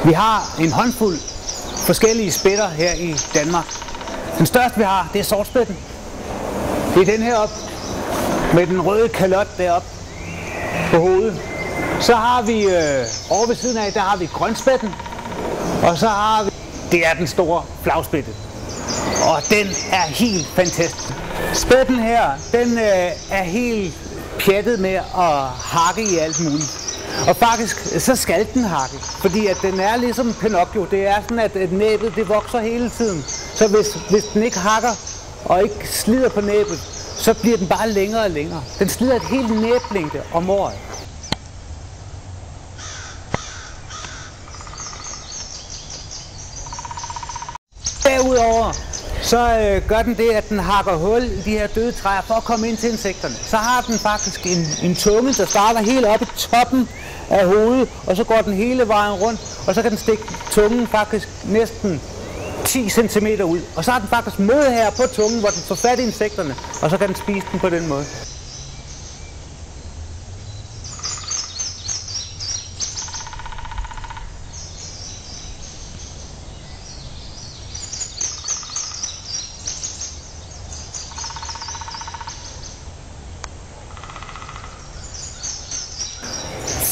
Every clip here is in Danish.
Vi har en håndfuld forskellige spætter her i Danmark. Den største vi har, det er sortspætten. Det er den her op med den røde kalot deroppe på hovedet. Så har vi over ved siden af, der har vi grønspætten. Og så har vi, det er den store flagspætte. Og den er helt fantastisk. Spætten her, den er helt pjattet med at hakke i alt muligt. Og faktisk, så skal den hakke, fordi at den er ligesom Pinocchio. Det er sådan, at næbet det vokser hele tiden. Så hvis den ikke hakker og ikke slider på næbet, så bliver den bare længere og længere. Den slider et helt næblængde om året. Derudover så gør den det, at den hakker hul i de her døde træer for at komme ind til insekterne. Så har den faktisk en tunge, der starter helt oppe i toppen af hovedet, og så går den hele vejen rundt, og så kan den stikke tungen faktisk næsten 10 cm ud. Og så har den faktisk møde her på tungen, hvor den får fat i insekterne, og så kan den spise dem på den måde.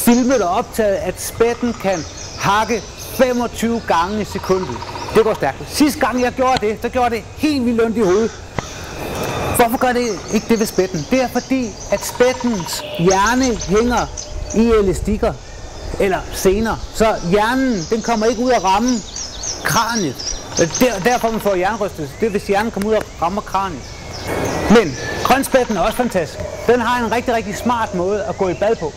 Filmet og optaget, at spætten kan hakke 25 gange i sekundet. Det går stærkt. Sidste gang jeg gjorde det, så gjorde det helt vildt ondt i hovedet. Hvorfor gør det ikke det ved spætten? Det er fordi, at spættens hjerne hænger i elastikker eller sener. Så hjernen, den kommer ikke ud at ramme kraniet. Derfor man får hjernerystelse. Det er, hvis hjernen kommer ud og rammer kraniet. Men grønspætten er også fantastisk. Den har en rigtig, rigtig smart måde at gå i bad på.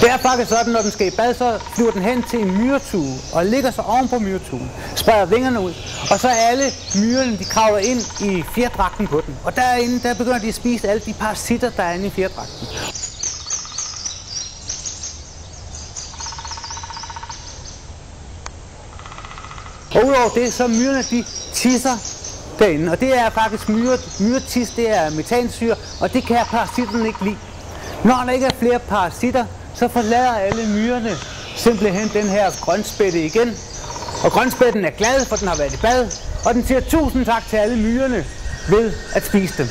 Det er faktisk sådan, når den skal i bad, så flyver den hen til en myretue og ligger så oven på myretuen, spreder vingerne ud, og så alle myrerne, de kravler ind i fjerdragten på den. Og derinde, der begynder de at spise alle de parasitter, der er inde i fjerdragten. Og udover det, så myrerne, de tisser derinde, og det er faktisk myretis, det er metansyre, og det kan parasitterne ikke lide. Når der ikke er flere parasitter, så forlader alle myrerne simpelthen den her grønspætte igen. Og grønspætten er glad, for den har været i bad, og den siger tusind tak til alle myrerne ved at spise dem.